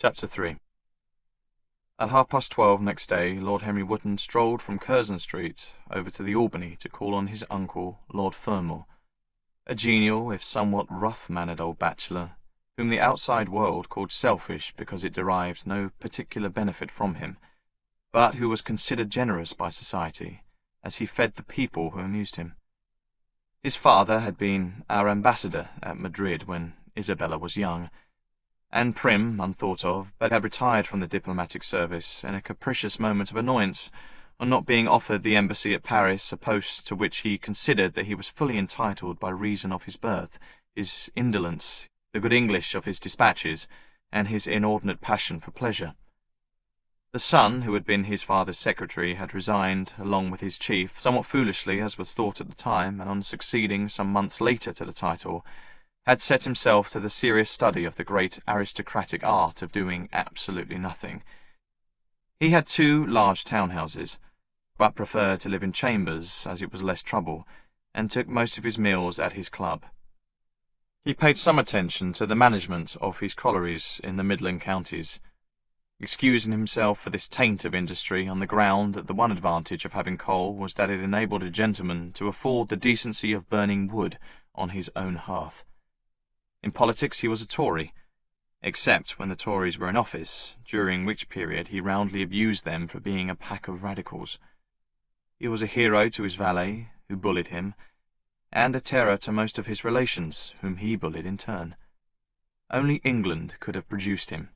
Chapter 3. At 12:30 next day, Lord Henry Wotton strolled from Curzon Street over to the Albany to call on his uncle, Lord Fermor, a genial, if somewhat rough-mannered old bachelor, whom the outside world called selfish because it derived no particular benefit from him, but who was considered generous by society, as he fed the people who amused him. His father had been our ambassador at Madrid when Isabella was young, and prim, unthought of, but had retired from the diplomatic service in a capricious moment of annoyance on not being offered the embassy at Paris, a post to which he considered that he was fully entitled by reason of his birth, his indolence, the good English of his dispatches, and his inordinate passion for pleasure. The son, who had been his father's secretary, had resigned, along with his chief, somewhat foolishly, as was thought at the time, and on succeeding some months later to the title, had set himself to the serious study of the great aristocratic art of doing absolutely nothing. He had 2 large townhouses, but preferred to live in chambers, as it was less trouble, and took most of his meals at his club. He paid some attention to the management of his collieries in the Midland counties, excusing himself for this taint of industry on the ground that the one advantage of having coal was that it enabled a gentleman to afford the decency of burning wood on his own hearth. In politics he was a Tory, except when the Tories were in office, during which period he roundly abused them for being a pack of radicals. He was a hero to his valet, who bullied him, and a terror to most of his relations, whom he bullied in turn. Only England could have produced him,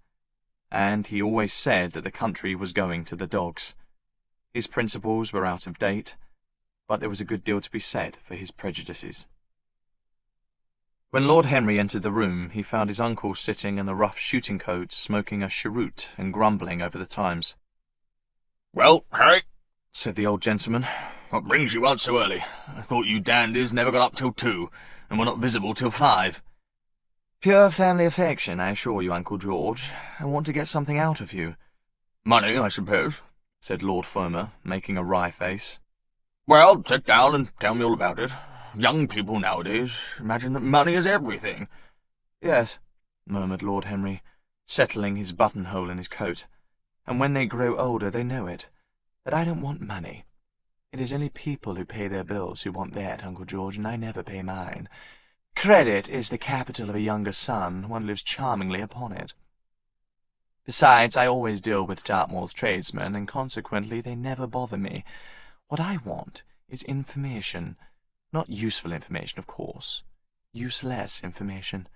and he always said that the country was going to the dogs. His principles were out of date, but there was a good deal to be said for his prejudices. When Lord Henry entered the room, he found his uncle sitting in the rough shooting coat, smoking a cheroot and grumbling over the Times. "Well, Harry," said the old gentleman, "what brings you out so early? I thought you dandies never got up till 2, and were not visible till 5. "Pure family affection, I assure you, Uncle George. I want to get something out of you." "Money, I suppose," said Lord Fermor, making a wry face. "Well, sit down and tell me all about it. Young people nowadays imagine that money is everything." "Yes," murmured Lord Henry, settling his buttonhole in his coat, "and when they grow older they know it. But I don't want money. It is only people who pay their bills who want that, Uncle George, and I never pay mine. Credit is the capital of a younger son. One lives charmingly upon it. Besides, I always deal with Dartmoor's tradesmen, and consequently they never bother me. What I want is information. Not useful information, of course. Useless information."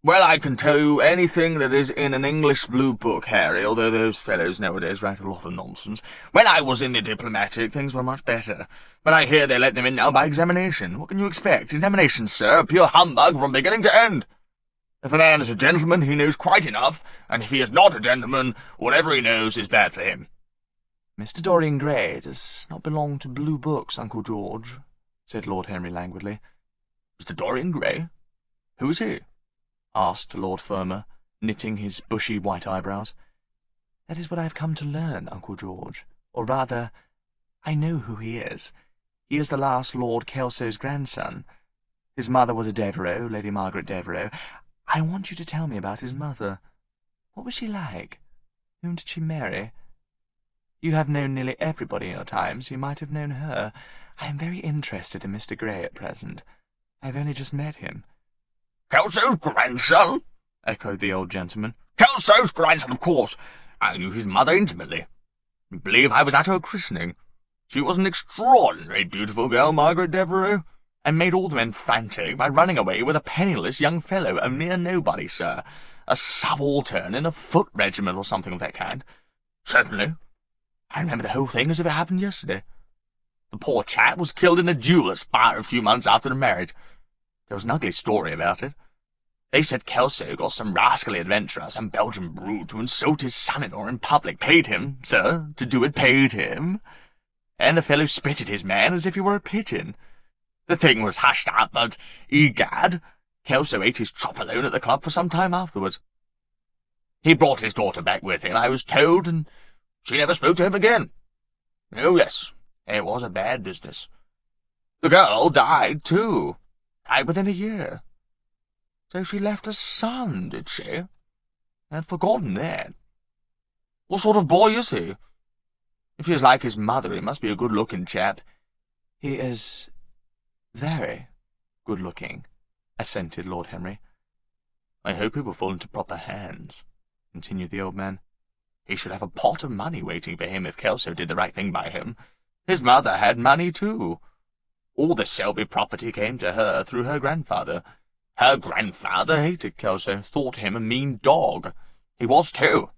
"Well, I can tell you anything that is in an English blue book, Harry, although those fellows nowadays write a lot of nonsense. When I was in the diplomatic, things were much better. But I hear they let them in now by examination. What can you expect? Examinations, sir, pure humbug from beginning to end. If a man is a gentleman, he knows quite enough, and if he is not a gentleman, whatever he knows is bad for him." "Mr. Dorian Gray does not belong to blue books, Uncle George," said Lord Henry languidly. "Mr. Dorian Gray? Who is he?" asked Lord Fermor, knitting his bushy white eyebrows. "That is what I have come to learn, Uncle George. Or rather, I know who he is. He is the last Lord Kelso's grandson. His mother was a Devereux, Lady Margaret Devereux. I want you to tell me about his mother. What was she like? Whom did she marry? You have known nearly everybody in your time, so you might have known her. I am very interested in Mr. Gray at present. I have only just met him." "Kelso's grandson?" echoed the old gentleman. "Kelso's grandson, of course. I knew his mother intimately. I believe I was at her christening. She was an extraordinarily beautiful girl, Margaret Devereux, and made all the men frantic by running away with a penniless young fellow, a mere nobody, sir, a subaltern in a foot regiment or something of that kind. Certainly. I remember the whole thing as if it happened yesterday. The poor chap was killed in a jeweller's fire a few months after the marriage. There was an ugly story about it. They said Kelso got some rascally adventurer, some Belgian brute, to insult his son-in-law in public. Paid him, sir, to do it, paid him. And the fellow spit at his man as if he were a pigeon. The thing was hushed up, but, egad, Kelso ate his chop alone at the club for some time afterwards. He brought his daughter back with him, I was told, and she never spoke to him again. Oh, yes, it was a bad business. The girl died, too. Died within a year. So she left a son, did she? I had forgotten that. What sort of boy is he? If he is like his mother, he must be a good-looking chap. He is very good-looking, assented Lord Henry. I hope he will fall into proper hands, continued the old man. He should have a pot of money waiting for him if Kelso did the right thing by him. His mother had money, too. All the Selby property came to her through her grandfather. Her grandfather hated Kelso, thought him a mean dog. He was, too.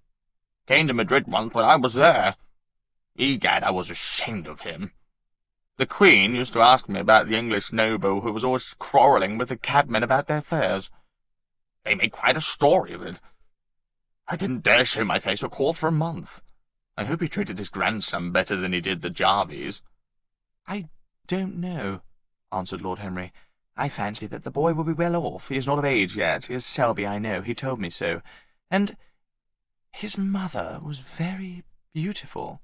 Came to Madrid once when I was there. Egad, I was ashamed of him. The Queen used to ask me about the English noble who was always quarrelling with the cabmen about their fares. They made quite a story of it. I didn't dare show my face at court for a month. I hope he treated his grandson better than he did the Jarvies. I don't know, answered Lord Henry. I fancy that the boy will be well off. He is not of age yet. He is Selby, I know. He told me so. And his mother was very beautiful.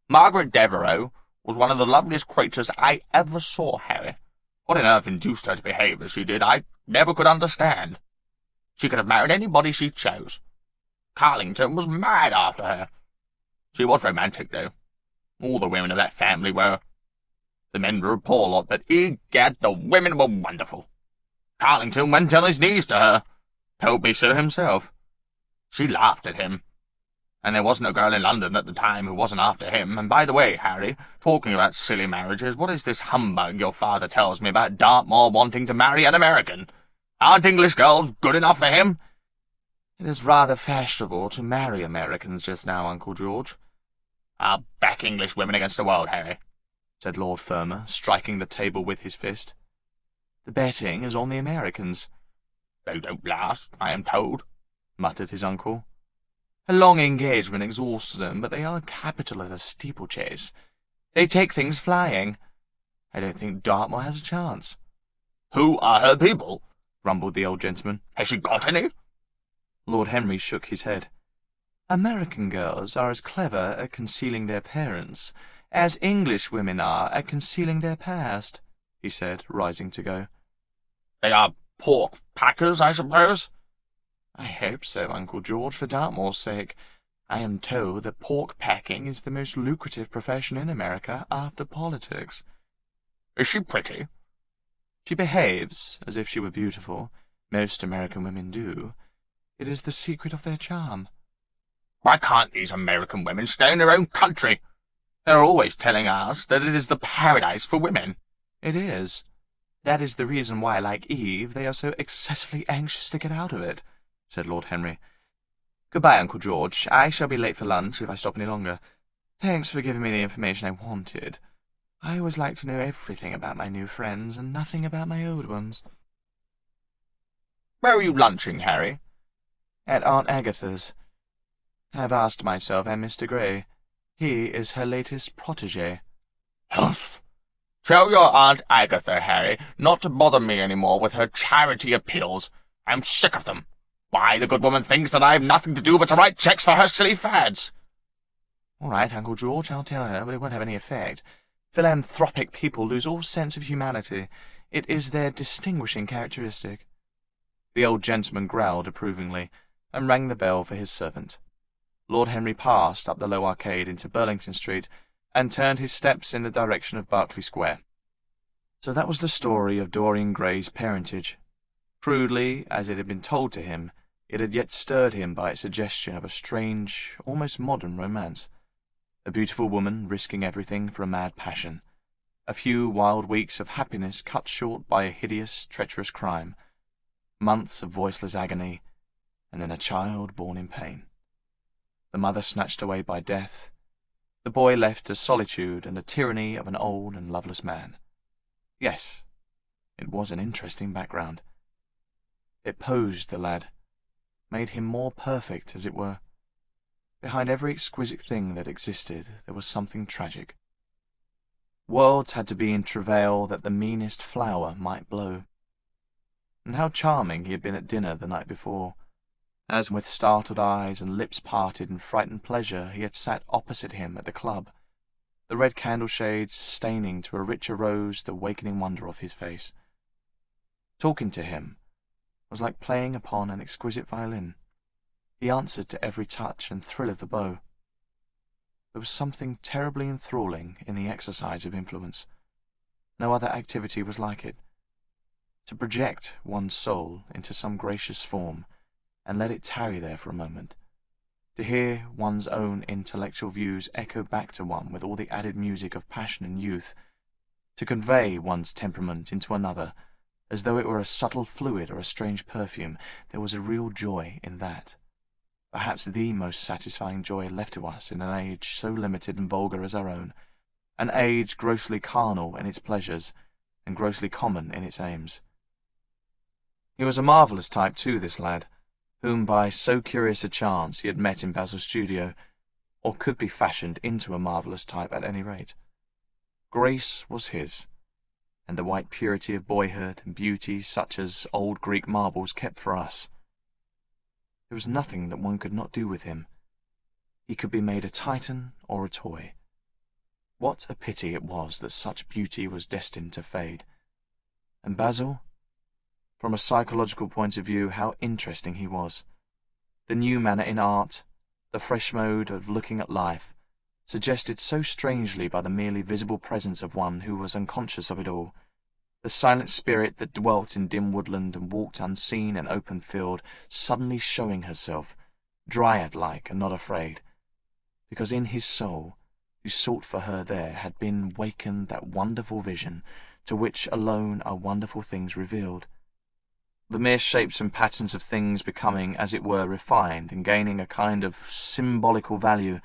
Margaret Devereux was one of the loveliest creatures I ever saw, Harry. What on earth induced her to behave as she did, I never could understand. She could have married anybody she chose. Carlington was mad after her. She was romantic, though. All the women of that family were. The men were a poor lot, but egad, the women were wonderful. Carlington went on his knees to her. Told me so himself. She laughed at him. And there wasn't a girl in London at the time who wasn't after him. And by the way, Harry, talking about silly marriages, what is this humbug your father tells me about Dartmoor wanting to marry an American? Aren't English girls good enough for him? It is rather fashionable to marry Americans just now, Uncle George. I'll back English women against the world, Harry, said Lord Fermor, striking the table with his fist. The betting is on the Americans. They don't last, I am told, muttered his uncle. A long engagement exhausts them, but they are capital at a steeplechase. They take things flying. I don't think Dartmoor has a chance. Who are her people? Rumbled the old gentleman. Has she got any? Lord Henry shook his head. American girls are as clever at concealing their parents as English women are at concealing their past, he said, rising to go. They are pork packers, I suppose? I hope so, Uncle George, for Dartmoor's sake. I am told that pork packing is the most lucrative profession in America after politics. Is she pretty? She behaves as if she were beautiful. Most American women do. It is the secret of their charm. Why can't these American women stay in their own country? They're always telling us that it is the paradise for women. It is. That is the reason why, like Eve, they are so excessively anxious to get out of it, said Lord Henry. Goodbye, Uncle George. I shall be late for lunch if I stop any longer. Thanks for giving me the information I wanted. I always like to know everything about my new friends and nothing about my old ones. Where are you lunching, Harry? At Aunt Agatha's. I have asked myself and Mr. Gray. He is her latest protégé. Humph! Tell your Aunt Agatha, Harry, not to bother me any more with her charity appeals. I'm sick of them. Why, the good woman thinks that I have nothing to do but to write checks for her silly fads. All right, Uncle George, I'll tell her, but it won't have any effect. Philanthropic people lose all sense of humanity. It is their distinguishing characteristic. The old gentleman growled approvingly, and rang the bell for his servant. Lord Henry passed up the low arcade into Burlington Street, and turned his steps in the direction of Berkeley Square. So that was the story of Dorian Gray's parentage. Crudely as it had been told to him, it had yet stirred him by its suggestion of a strange, almost modern romance. A beautiful woman risking everything for a mad passion. A few wild weeks of happiness cut short by a hideous, treacherous crime. Months of voiceless agony, and then a child born in pain. The mother snatched away by death, the boy left to solitude and the tyranny of an old and loveless man. Yes, it was an interesting background. It posed the lad, made him more perfect, as it were. Behind every exquisite thing that existed there was something tragic. Worlds had to be in travail that the meanest flower might blow. And how charming he had been at dinner the night before, as with startled eyes and lips parted in frightened pleasure he had sat opposite him at the club, the red candle-shades staining to a richer rose the wakening wonder of his face. Talking to him was like playing upon an exquisite violin. He answered to every touch and thrill of the bow. There was something terribly enthralling in the exercise of influence. No other activity was like it. To project one's soul into some gracious form and let it tarry there for a moment. To hear one's own intellectual views echo back to one with all the added music of passion and youth. To convey one's temperament into another, as though it were a subtle fluid or a strange perfume, there was a real joy in that. Perhaps the most satisfying joy left to us in an age so limited and vulgar as our own, an age grossly carnal in its pleasures, and grossly common in its aims. He was a marvellous type too, this lad, whom by so curious a chance he had met in Basil's studio, or could be fashioned into a marvellous type at any rate. Grace was his, and the white purity of boyhood and beauty such as old Greek marbles kept for us. There was nothing that one could not do with him. He could be made a Titan or a toy. What a pity it was that such beauty was destined to fade. And Basil? From a psychological point of view, how interesting he was. The new manner in art, the fresh mode of looking at life, suggested so strangely by the merely visible presence of one who was unconscious of it all, the silent spirit that dwelt in dim woodland and walked unseen in open field, suddenly showing herself, dryad-like and not afraid, because in his soul, who sought for her there, had been wakened that wonderful vision, to which alone are wonderful things revealed. The mere shapes and patterns of things becoming, as it were, refined and gaining a kind of symbolical value,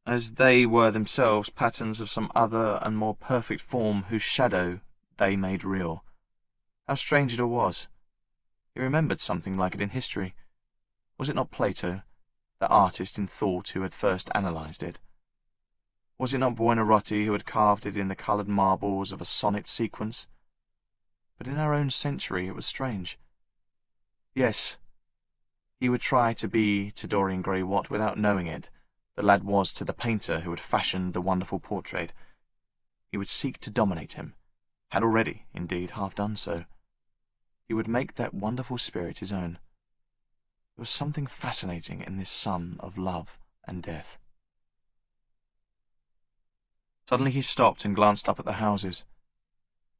as they were themselves patterns of some other and more perfect form whose shadow they made real. How strange it all was! He remembered something like it in history. Was it not Plato, the artist in thought, who had first analysed it? Was it not Buonarroti who had carved it in the coloured marbles of a sonnet sequence? But in our own century it was strange. Yes, he would try to be to Dorian Gray what, without knowing it, the lad was to the painter who had fashioned the wonderful portrait. He would seek to dominate him, had already, indeed, half done so. He would make that wonderful spirit his own. There was something fascinating in this son of love and death. Suddenly he stopped and glanced up at the houses.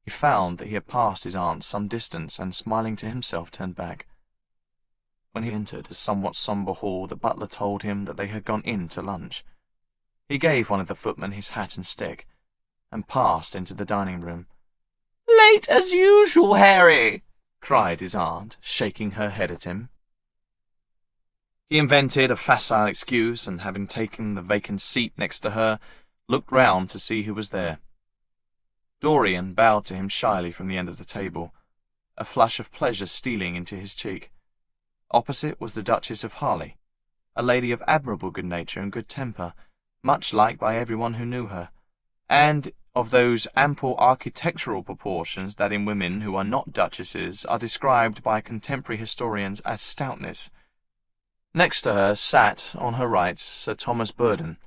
He found that he had passed his aunt some distance, and smiling to himself turned back. When he entered a somewhat sombre hall, the butler told him that they had gone in to lunch. He gave one of the footmen his hat and stick, and passed into the dining-room. "Late as usual, Harry!" cried his aunt, shaking her head at him. He invented a facile excuse, and having taken the vacant seat next to her, looked round to see who was there. Dorian bowed to him shyly from the end of the table, a flush of pleasure stealing into his cheek. Opposite was the Duchess of Harley, a lady of admirable good nature and good temper, much liked by everyone who knew her, and of those ample architectural proportions that in women who are not duchesses are described by contemporary historians as stoutness. Next to her sat, on her right, Sir Thomas Burdon,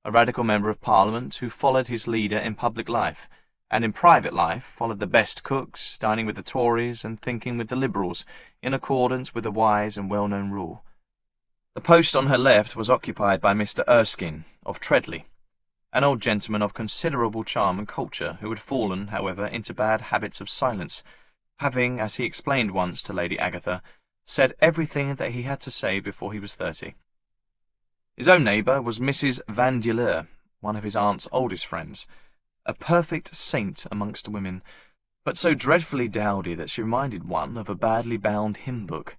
a radical member of Parliament who followed his leader in public life, and in private life followed the best cooks, dining with the Tories and thinking with the Liberals, in accordance with a wise and well-known rule. The post on her left was occupied by Mr. Erskine, of Treadley, an old gentleman of considerable charm and culture, who had fallen, however, into bad habits of silence, having, as he explained once to Lady Agatha, said everything that he had to say before he was 30. His own neighbour was Mrs. Vandeleur, one of his aunt's oldest friends, a perfect saint amongst women, but so dreadfully dowdy that she reminded one of a badly bound hymn-book.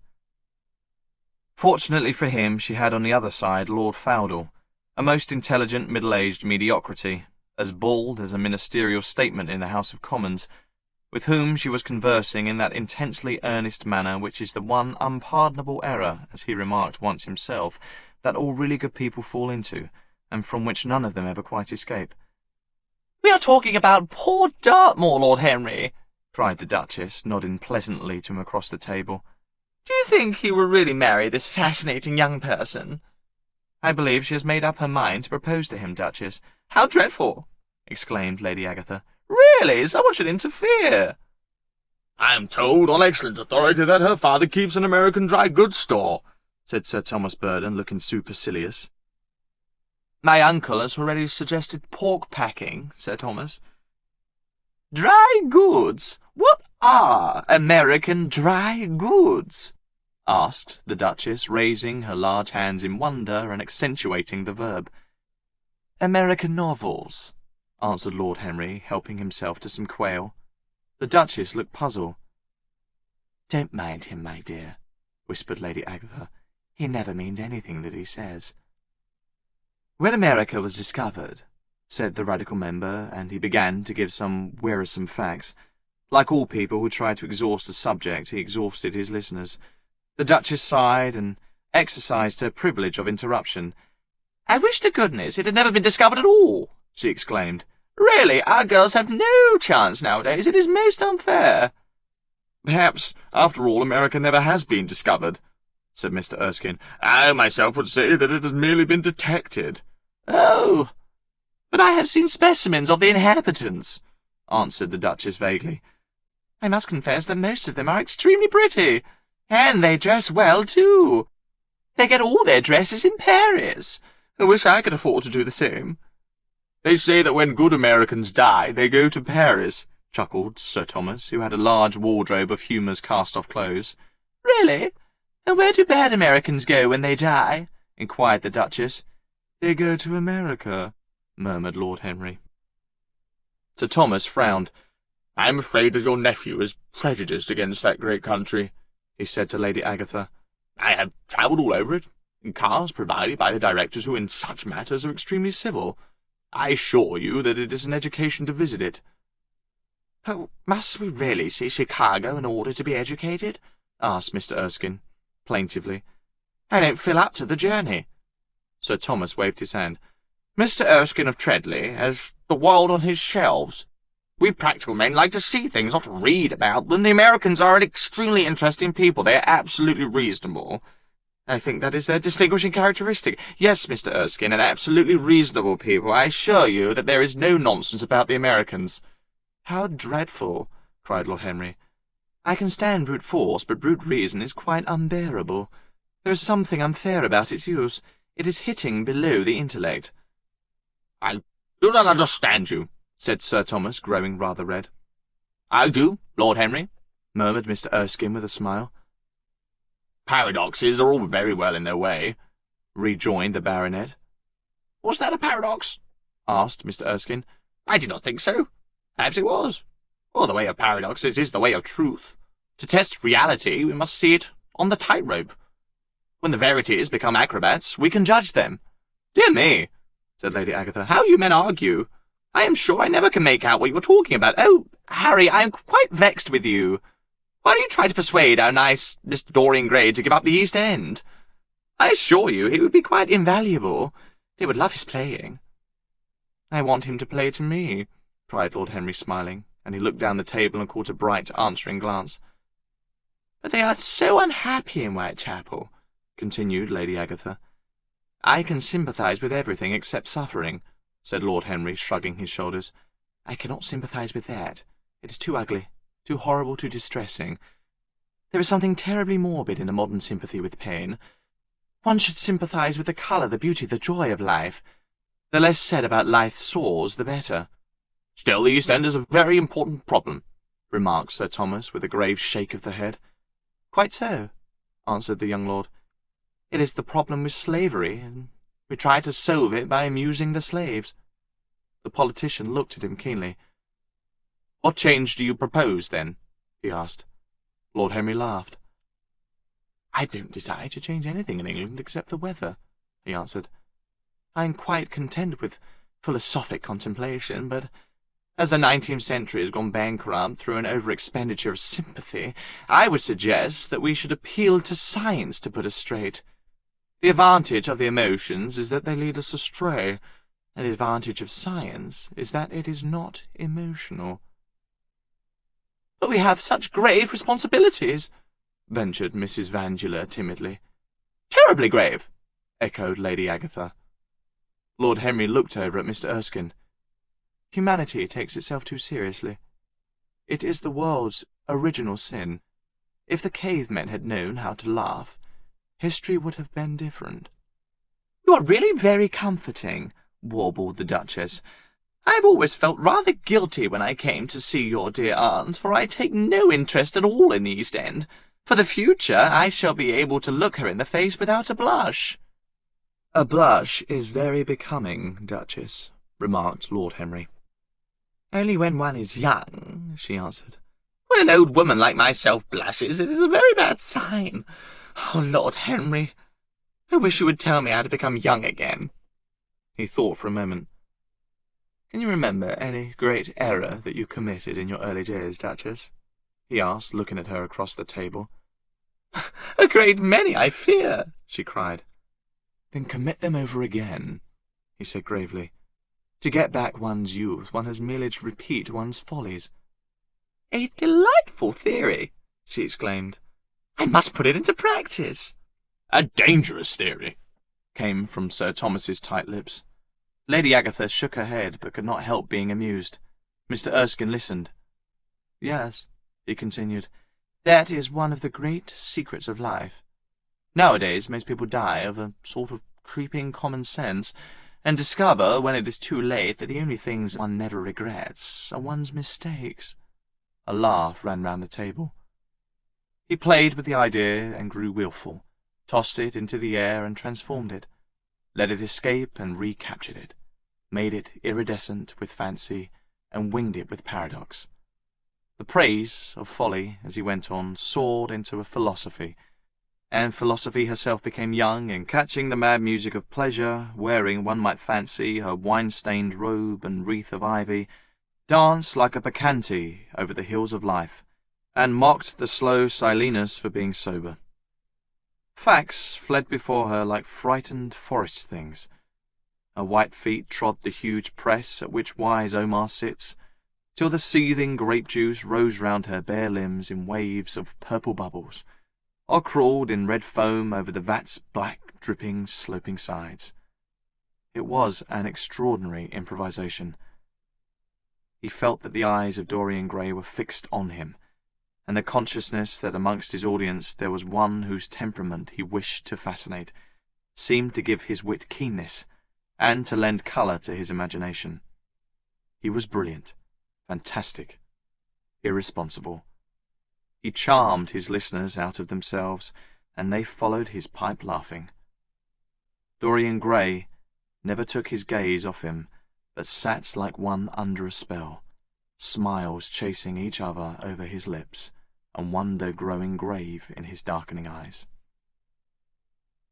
Fortunately for him, she had on the other side Lord Fowdal, a most intelligent middle-aged mediocrity, as bald as a ministerial statement in the House of Commons, with whom she was conversing in that intensely earnest manner which is the one unpardonable error, as he remarked once himself, that all really good people fall into, and from which none of them ever quite escape. "We are talking about poor Dartmoor, Lord Henry," cried the Duchess, nodding pleasantly to him across the table. "Do you think he will really marry this fascinating young person?" "I believe she has made up her mind to propose to him, Duchess." "How dreadful!" exclaimed Lady Agatha. "Really, someone should interfere." "I am told on excellent authority that her father keeps an American dry goods store," said Sir Thomas Burdon, looking supercilious. My uncle has already suggested pork packing, Sir Thomas. Dry goods? What are American dry goods? Asked the Duchess, raising her large hands in wonder and accentuating the verb. American novels, answered Lord Henry, helping himself to some quail. The Duchess looked puzzled. Don't mind him, my dear, whispered Lady Agatha. He never means anything that he says. When America was discovered, said the Radical member, and he began to give some wearisome facts. Like all people who try to exhaust the subject, he exhausted his listeners. The Duchess sighed and exercised her privilege of interruption. I wish to goodness it had never been discovered at all, she exclaimed. Really, our girls have no chance nowadays. It is most unfair. Perhaps, after all, America never has been discovered, said Mr. Erskine. I myself would say that it has merely been detected. Oh, but I have seen specimens of the inhabitants, answered the Duchess vaguely. I must confess that most of them are extremely pretty, and they dress well, too. They get all their dresses in Paris. I wish I could afford to do the same. They say that when good Americans die, they go to Paris, chuckled Sir Thomas, who had a large wardrobe of Humour's cast-off clothes. Really? And where do bad Americans go when they die? Inquired the Duchess. They go to America, murmured Lord Henry. Sir Thomas frowned. I am afraid that your nephew is prejudiced against that great country, he said to Lady Agatha. I have travelled all over it, in cars provided by the directors who in such matters are extremely civil. I assure you that it is an education to visit it. Oh, must we really see Chicago in order to be educated? Asked Mr. Erskine, plaintively. I don't feel up to the journey. Sir Thomas waved his hand. Mr. Erskine of Treadley has the world on his shelves. We practical men like to see things, not read about them. The Americans are an extremely interesting people. They are absolutely reasonable. I think that is their distinguishing characteristic. Yes, Mr. Erskine, an absolutely reasonable people. I assure you that there is no nonsense about the Americans. How dreadful, cried Lord Henry. I can stand brute force, but brute reason is quite unbearable. There is something unfair about its use. It is hitting below the intellect. I do not understand you, said Sir Thomas, growing rather red. I do, Lord Henry, murmured Mr. Erskine with a smile. Paradoxes are all very well in their way, rejoined the baronet. Was that a paradox? Asked Mr. Erskine. I did not think so. Perhaps it was. Well, the way of paradoxes is the way of truth. To test reality, we must see it on the tightrope. When the verities become acrobats, we can judge them. Dear me, said Lady Agatha, how you men argue. I am sure I never can make out what you are talking about. Oh, Harry, I am quite vexed with you. Why don't you try to persuade our nice Mr. Dorian Gray to give up the East End? I assure you he would be quite invaluable. They would love his playing. I want him to play to me, cried Lord Henry, smiling, and he looked down the table and caught a bright, answering glance. But they are so unhappy in Whitechapel, continued Lady Agatha. I can sympathise with everything except suffering, said Lord Henry, shrugging his shoulders. I cannot sympathise with that. It is too ugly, too horrible, too distressing. There is something terribly morbid in the modern sympathy with pain. One should sympathise with the colour, the beauty, the joy of life. The less said about life's sores, the better. Still, the East End is a very important problem, remarked Sir Thomas, with a grave shake of the head. Quite so, answered the young lord. It is the problem with slavery, and we try to solve it by amusing the slaves. The politician looked at him keenly. What change do you propose, then? He asked. Lord Henry laughed. I don't desire to change anything in England except the weather, he answered. I am quite content with philosophic contemplation, but as the 19th century has gone bankrupt through an over-expenditure of sympathy, I would suggest that we should appeal to science to put us straight. The advantage of the emotions is that they lead us astray, and the advantage of science is that it is not emotional. But we have such grave responsibilities, ventured Mrs. Vangelor timidly. Terribly grave, echoed Lady Agatha. Lord Henry looked over at Mr. Erskine. Humanity takes itself too seriously. It is the world's original sin. If the cavemen had known how to laugh, history would have been different. "You are really very comforting," warbled the Duchess. "I've always felt rather guilty when I came to see your dear aunt, for I take no interest at all in the East End. For the future, I shall be able to look her in the face without a blush." "A blush is very becoming, Duchess," remarked Lord Henry. "Only when one is young," she answered. "When an old woman like myself blushes, it is a very bad sign. Oh, Lord Henry, I wish you would tell me how to become young again." He thought for a moment. "Can you remember any great error that you committed in your early days, Duchess?" he asked, looking at her across the table. "A great many, I fear," she cried. "Then commit them over again," he said gravely. "To get back one's youth, one has merely to repeat one's follies." "A delightful theory!" she exclaimed. "I must put it into practice." "A dangerous theory," came from Sir Thomas's tight lips. Lady Agatha shook her head, but could not help being amused. Mr. Erskine listened. "Yes," he continued, "that is one of the great secrets of life. Nowadays most people die of a sort of creeping common sense, and discover, when it is too late, that the only things one never regrets are one's mistakes." A laugh ran round the table. He played with the idea and grew wilful, tossed it into the air and transformed it, let it escape and recaptured it, made it iridescent with fancy, and winged it with paradox. The praise of folly, as he went on, soared into a philosophy, and philosophy herself became young and catching the mad music of pleasure, wearing, one might fancy, her wine-stained robe and wreath of ivy, danced like a bacchante over the hills of life, and mocked the slow Silenus for being sober. Facts fled before her like frightened forest things. Her white feet trod the huge press at which wise Omar sits, till the seething grape-juice rose round her bare limbs in waves of purple bubbles, or crawled in red foam over the vat's black, dripping, sloping sides. It was an extraordinary improvisation. He felt that the eyes of Dorian Gray were fixed on him, and the consciousness that amongst his audience there was one whose temperament he wished to fascinate, seemed to give his wit keenness, and to lend colour to his imagination. He was brilliant, fantastic, irresponsible. He charmed his listeners out of themselves, and they followed his pipe laughing. Dorian Gray never took his gaze off him, but sat like one under a spell, smiles chasing each other over his lips, and wonder growing grave in his darkening eyes.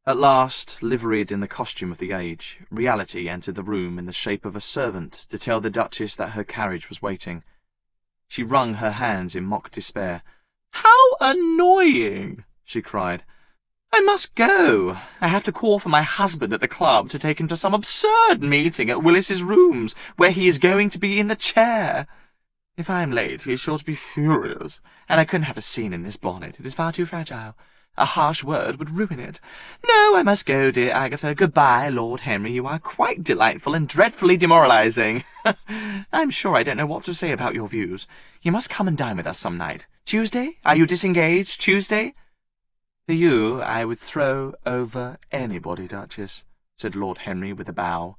At last, liveried in the costume of the age, reality entered the room in the shape of a servant to tell the Duchess that her carriage was waiting. She wrung her hands in mock despair. "How annoying!" she cried. "I must go. I have to call for my husband at the club to take him to some absurd meeting at Willis's Rooms, where he is going to be in the chair. If I am late, he is sure to be furious, and I couldn't have a scene in this bonnet. It is far too fragile. A harsh word would ruin it. No, I must go, dear Agatha. Goodbye, Lord Henry. You are quite delightful and dreadfully demoralizing. I'm sure I don't know what to say about your views. You must come and dine with us some night. Tuesday? Are you disengaged? Tuesday?" "For you, I would throw over anybody, Duchess," said Lord Henry with a bow.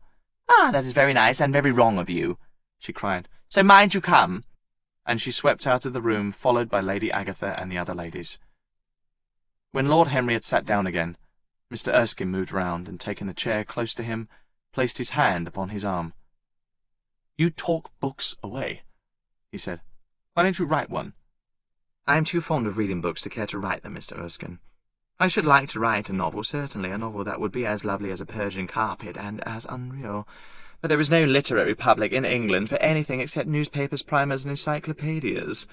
"Ah, that is very nice and very wrong of you," she cried. "So mind you come." And she swept out of the room, followed by Lady Agatha and the other ladies. When Lord Henry had sat down again, Mr. Erskine moved round, and taking a chair close to him, placed his hand upon his arm. "You talk books away," he said. "Why don't you write one?" "I am too fond of reading books to care to write them, Mr. Erskine. I should like to write a novel, certainly, a novel that would be as lovely as a Persian carpet, and as unreal. But there is no literary public in England for anything except newspapers, primers, and encyclopedias.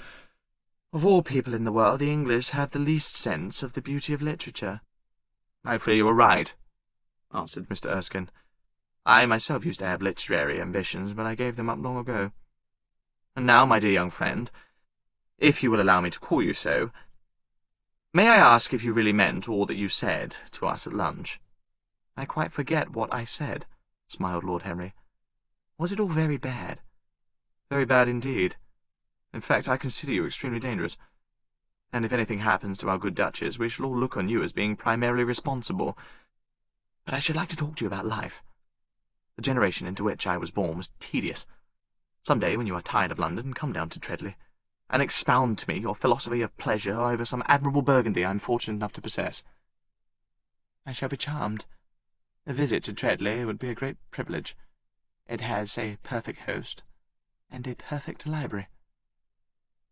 Of all people in the world, the English have the least sense of the beauty of literature." "I fear you are right," answered Mr. Erskine. "I myself used to have literary ambitions, but I gave them up long ago. And now, my dear young friend, if you will allow me to call you so, may I ask if you really meant all that you said to us at lunch?" "I quite forget what I said," smiled Lord Henry. "Was it all very bad?" "Very bad indeed. In fact, I consider you extremely dangerous." And if anything happens to our good Duchess, we shall all look on you as being primarily responsible. But I should like to talk to you about life. The generation into which I was born was tedious. Some day, when you are tired of London, come down to Treadley, and expound to me your philosophy of pleasure over some admirable Burgundy I am fortunate enough to possess. I shall be charmed. A visit to Treadley would be a great privilege. It has a perfect host, and a perfect library.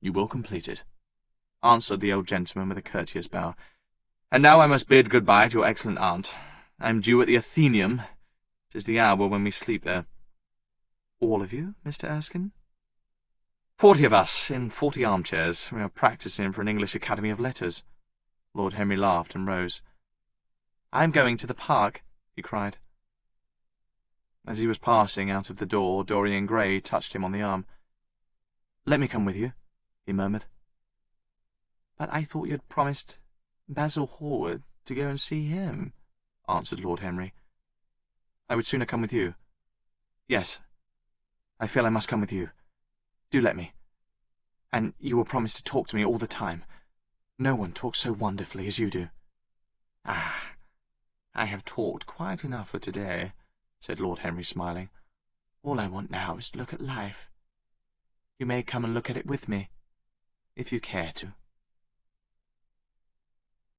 You will complete it, answered the old gentleman with a courteous bow. And now I must bid good-bye to your excellent aunt. I am due at the Athenaeum. 'Tis the hour when we sleep there. All of you, Mr. Erskine? 40 of us, in 40 armchairs. We are practising for an English Academy of Letters. Lord Henry laughed and rose. I am going to the park, he cried. As he was passing out of the door, Dorian Gray touched him on the arm. Let me come with you, he murmured. But I thought you had promised Basil Hallward to go and see him, answered Lord Henry. I would sooner come with you. Yes, I feel I must come with you. Do let me. And you will promise to talk to me all the time. No one talks so wonderfully as you do. Ah, I have talked quite enough for today, said Lord Henry, smiling. All I want now is to look at life. You may come and look at it with me, if you care to.